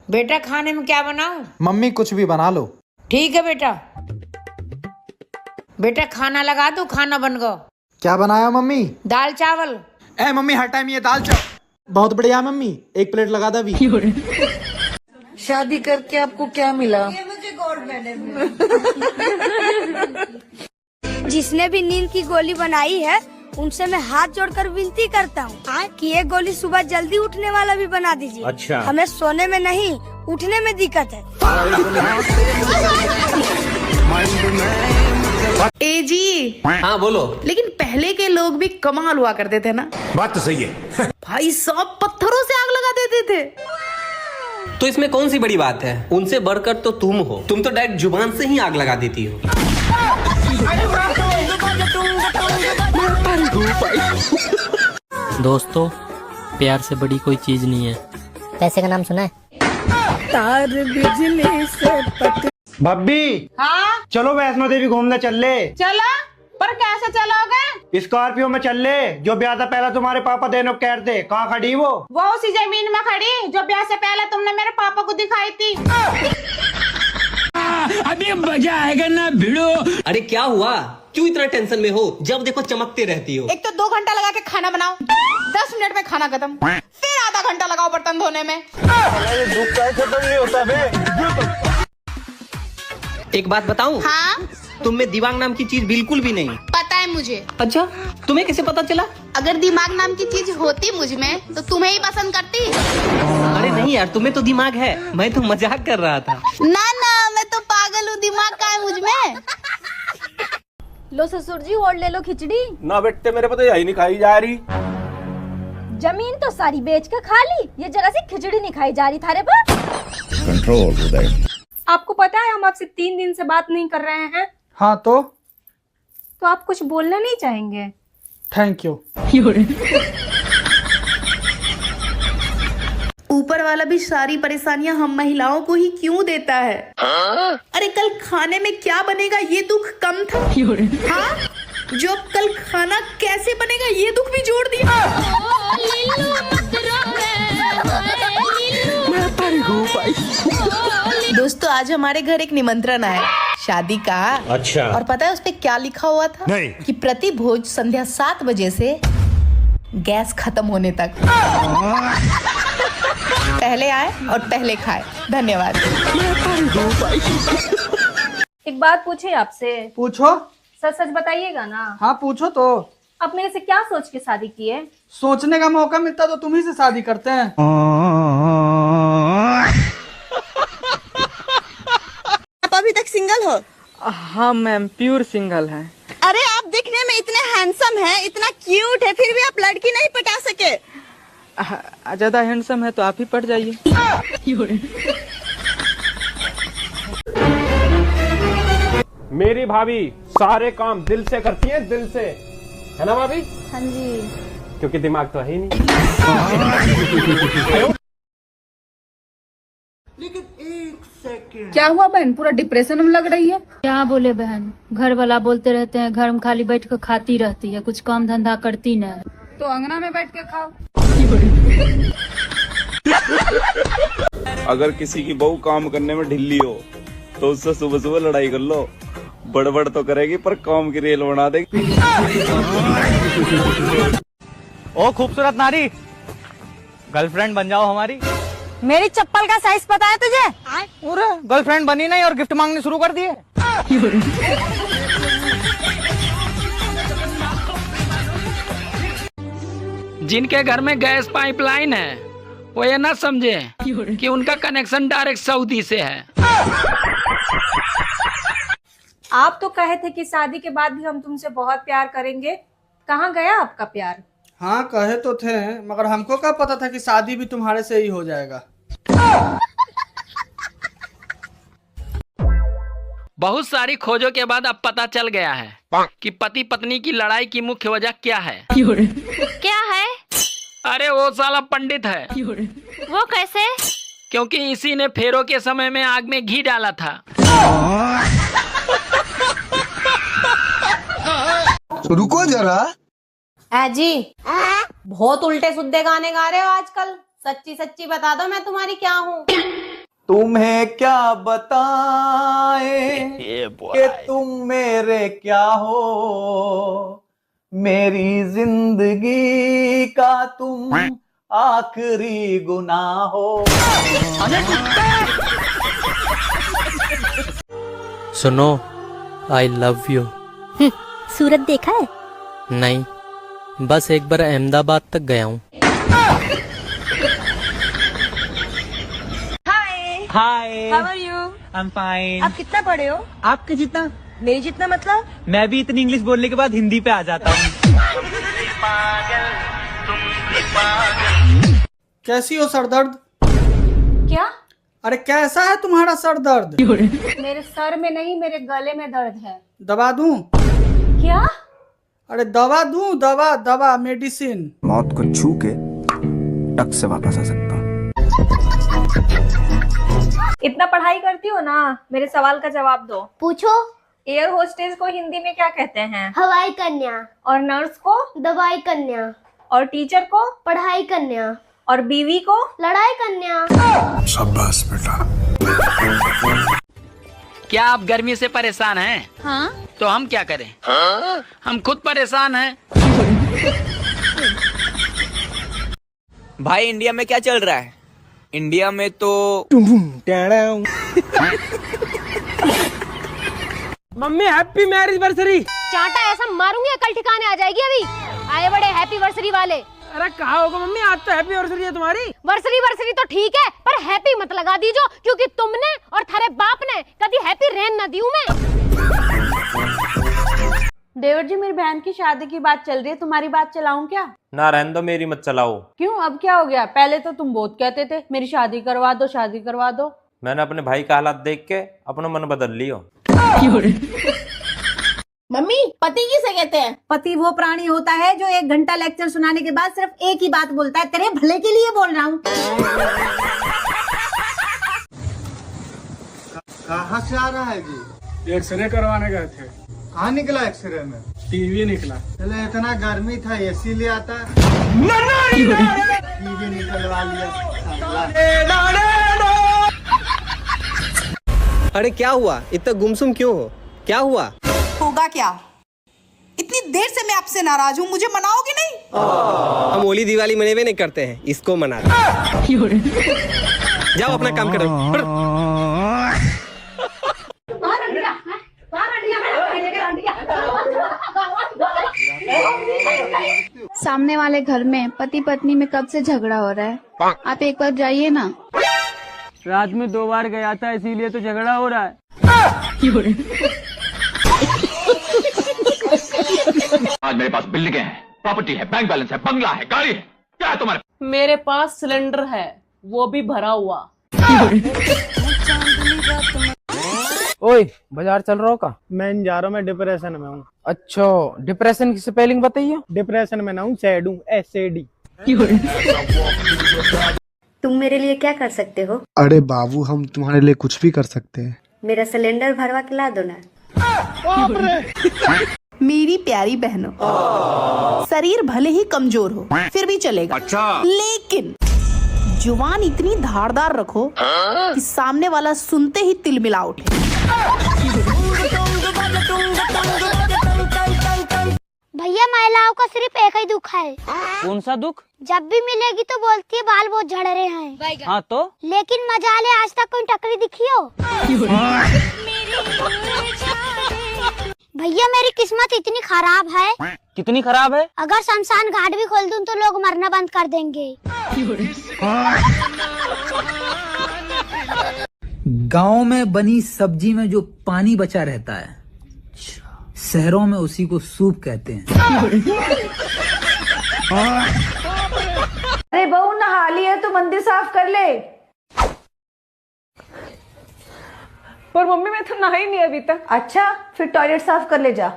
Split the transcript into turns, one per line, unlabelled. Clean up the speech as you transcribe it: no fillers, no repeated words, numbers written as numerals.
बेटा खाने में क्या बनाऊं?
मम्मी कुछ भी बना लो।
ठीक है बेटा। बेटा खाना लगा दो, खाना बन गया।
क्या बनाया मम्मी?
दाल चावल।
ए मम्मी हर टाइम ये दाल चावल। बहुत बढ़िया मम्मी, एक प्लेट लगा दे अभी।
शादी करके आपको क्या मिला?
जिसने भी नींद की गोली बनाई है उनसे मैं हाथ जोड़कर विनती करता हूँ कि ये गोली सुबह जल्दी उठने वाला भी बना दीजिए।
अच्छा।
हमें सोने में नहीं उठने में दिक्कत है।
ए जी।
हाँ बोलो।
लेकिन पहले के लोग भी कमाल हुआ करते थे ना।
बात तो सही है।
भाई सब पत्थरों से आग लगा देते थे।
तो इसमें कौन सी बड़ी बात है? उनसे बढ़कर तो तुम हो। तुम तो डायरेक्ट जुबान से ही आग लगा देती हो।
दोस्तों, प्यार से बड़ी कोई चीज नहीं है।
पैसे का नाम सुना है?
तार बिजली से
भाभी
हाँ
चलो वैष्णो देवी घूमने चल ले।
चला, पर कैसे चलोगे?
स्कॉर्पियो में चल ले, जो ब्याह से पहले तुम्हारे पापा देनो कह थे। कहाँ खड़ी वो
उसी जमीन में खड़ी जो ब्याह से पहले तुमने मेरे पापा को दिखाई थी।
अभी मजा आएगा ना भिड़ो।
अरे क्या हुआ? क्यों इतना टेंशन में हो? जब देखो चमकते रहती हो।
एक तो 2 घंटा लगा के खाना बनाओ, 10 मिनट में खाना खत्म, फिर आधा घंटा लगाओ बर्तन धोने में।
एक बात बताऊं?
हाँ
तुम में दिमाग नाम की चीज बिल्कुल भी नहीं।
पता है मुझे।
अच्छा, तुम्हें कैसे पता चला?
अगर दिमाग नाम की चीज होती मुझ में तो तुम्हें ही पसंद करती।
अरे नहीं यार, तुम्हें तो दिमाग है। मैं तो मजाक कर रहा था।
ना ना, मैं तो पागल हूँ, दिमाग का है मुझ में।
लो ससुर जी और ले लो खिचड़ी।
ना बेटे, मेरे को तो यही नहीं खाई जा रही।
जमीन तो सारी बेच के खा ली, ये जरा सी खिचड़ी नहीं खाई जा रही थारे पर।
कंट्रोल।
आपको पता है हम आपसे 3 दिन से बात नहीं कर रहे हैं,
हाँ तो
आप कुछ बोलना नहीं चाहेंगे?
Thank you.
ऊपर वाला भी सारी परेशानियां हम महिलाओं को ही क्यों देता है? अरे कल खाने में क्या बनेगा ये दुख कम था। हाँ, जो अब कल खाना कैसे बनेगा ये दुख भी जोड़ दिया। दोस्तों, आज हमारे घर एक निमंत्रण आया शादी का।
अच्छा।
और पता है उस पे क्या लिखा हुआ था?
नहीं।
कि प्रति भोज संध्या 7 बजे से गैस खत्म होने तक। पहले आए और पहले खाए। धन्यवाद।
एक बात पूछे आपसे?
पूछो।
सच सच बताइएगा ना?
हाँ पूछो तो।
आप मेरे से क्या सोच के शादी किए?
सोचने का मौका मिलता तो तुम ही से शादी करते हैं।
आप अभी तक सिंगल हो?
हाँ मैम, प्योर सिंगल है।
अरे आप दिखने में इतने हैंडसम हैं, इतना क्यूट है, फिर भी आप लड़की नहीं पटा सके।
ज्यादा हैंडसम है तो आप ही पट जाइए।
मेरी भाभी सारे काम दिल से करती है, दिल से, है ना भाभी?
हाँ जी।
क्योंकि दिमाग तो है ही नहीं।
क्या हुआ बहन, पूरा डिप्रेशन में लग रही है?
क्या बोले बहन, घर वाला बोलते रहते हैं घर में खाली बैठ कर खाती रहती है, कुछ काम धंधा करती नहीं।
तो अंगना में बैठ के खाओ।
अगर किसी की बहू काम करने में ढिल्ली हो तो उससे सुबह सुबह लड़ाई कर लो। बड़बड़ तो करेगी पर काम की रेल बना देगी।
ओ खूबसूरत नारी, गर्लफ्रेंड बन जाओ हमारी।
मेरी चप्पल का साइज पता है तुझे?
पूरे गर्लफ्रेंड बनी नहीं और गिफ्ट मांगने शुरू कर दिए।
जिनके घर में गैस पाइपलाइन है वो ये ना समझे कि उनका कनेक्शन डायरेक्ट सऊदी से है।
आप तो कहे थे कि शादी के बाद भी हम तुमसे बहुत प्यार करेंगे, कहाँ गया आपका प्यार?
हाँ कहे तो थे, मगर हमको क्या पता था कि शादी भी तुम्हारे से ही हो जाएगा।
बहुत सारी खोजों के बाद अब पता चल गया है कि पति पत्नी की लड़ाई की मुख्य वजह क्या है।
क्या है?
अरे वो साला पंडित है।
वो कैसे?
क्योंकि इसी ने फेरों के समय में आग में घी डाला था।
रुको जरा।
जी बहुत उल्टे सुद्दे गाने गा रहे हो आजकल। सच्ची सच्ची बता दो मैं तुम्हारी क्या हूँ?
तुम्हें क्या बताएं कि तुम मेरे क्या हो, मेरी जिंदगी का तुम आखिरी गुनाह हो।
सुनो, आई लव यू।
सूरत देखा है?
नहीं, बस एक बार अहमदाबाद तक गया हूँ।
Hi,
how are you?
I am fine.
आप कितना पढ़े हो?
आपके जितना?
मेरे जितना मतलब?
मैं भी इतनी इंग्लिश बोलने के बाद हिंदी पे आ जाता हूँ।
कैसी हो सरदर्द?
क्या?
अरे कैसा है तुम्हारा सर दर्द?
मेरे सर में नहीं, मेरे गले में दर्द है।
दवा दूं?
क्या?
अरे दवा दूं? दवा मेडिसिन।
मौत को छू के टक से वापस आ सकता हूँ।
इतना पढ़ाई करती हो ना, मेरे सवाल का जवाब दो।
पूछो।
एयर होस्टेस को हिंदी में क्या कहते हैं?
हवाई कन्या।
और नर्स को?
दवाई कन्या।
और टीचर को?
पढ़ाई कन्या।
और बीवी को?
लड़ाई कन्या।
शाबाश बेटा।
क्या आप गर्मी से परेशान हैं?
हाँ।
तो हम क्या करें? हम खुद परेशान हैं।
भाई इंडिया में क्या चल रहा है? इंडिया में तो
मम्मी हैप्पी मैरिज वर्सरी।
चाटा ऐसा मारूंगी अकल ठिकाने आ जाएगी। अभी आए बड़े हैप्पी वर्सरी वाले।
अरे कहा होगा मम्मी, आज तो हैप्पी वर्सरी है तुम्हारी।
वर्सरी तो ठीक है, पर हैप्पी मत लगा दीजो, क्योंकि तुमने और थारे बाप ने कभी हैप्पी रहन न दी मैं।
देवर जी, मेरी बहन की शादी की बात चल रही है, तुम्हारी बात चलाऊं क्या?
ना रहने दो, मेरी मत चलाओ।
क्यों, अब क्या हो गया? पहले तो तुम बहुत कहते थे मेरी शादी करवा दो, शादी करवा दो।
मैंने अपने भाई का हालात देख के अपना मन बदल लियो।
मम्मी, पति किसे कहते हैं?
पति वो प्राणी होता है जो 1 घंटा लेक्चर सुनाने के बाद सिर्फ एक ही बात बोलता है, तेरे भले के लिए बोल रहा हूँ।
कहाँ से आ रहा है जी?
एक्सरे करवाने गए थे।
कहाँ निकला एक्सरे में?
टीवी निकला।
चले, इतना गर्मी था एसी ले आता। टीवी निकलवा लिया।
अरे क्या हुआ? इतना गुमसुम क्यों हो? क्या हुआ?
होगा क्या? इतनी देर से मैं आपसे नाराज हूँ, मुझे मनाओगे नहीं?
हम होली दिवाली मनेवे नहीं करते हैं, इसको मनाते हैं। जाओ अपना काम करो।
सामने वाले घर में पति पत्नी में कब से झगड़ा हो रहा है? आप एक बार जाइए ना।
रात में 2 बार गया था, इसीलिए तो झगड़ा हो रहा है।
आज मेरे पास बिल्डिंग है, प्रॉपर्टी है, बैंक बैलेंस है, बंगला है, गाड़ी है। क्या है तुम्हारे?
मेरे पास सिलेंडर है, वो भी भरा हुआ।
ओए, बाजार चल रहा हो का?
मैं जा रहा हूँ, मैं डिप्रेशन में हूँ।
अच्छा, डिप्रेशन की स्पेलिंग बताइए।
डिप्रेशन में ना हूँ, सैड हूँ, SAD।
तुम मेरे लिए क्या कर सकते हो?
अरे बाबू, हम तुम्हारे लिए कुछ भी कर सकते हैं।
मेरा सिलेंडर भरवा के ला दो ना।
मेरी प्यारी बहनों, शरीर भले ही कमजोर हो फिर भी चलेगा। अच्छा। लेकिन जुबान इतनी धारदार रखो कि सामने वाला सुनते ही तिलमिला उठे।
भैया, महिलाओं का सिर्फ एक ही दुख है।
कौन सा दुख?
जब भी मिलेगी तो बोलती है बाल बहुत झड़ रहे हैं।
हाँ तो?
लेकिन मजा ले, आज तक कोई टकरी दिखी हो? भैया, मेरी किस्मत इतनी खराब है।
कितनी खराब है?
अगर शमशान घाट भी खोल दूं तो लोग मरना बंद कर देंगे।
गांव में बनी सब्जी में जो पानी बचा रहता है, शहरों में उसी को सूप कहते हैं।
अरे बहू, नहा ली है तो मंदिर साफ कर ले। पर मम्मी, मैं तो नहाई नहीं अभी तक। अच्छा, फिर टॉयलेट साफ कर ले जा।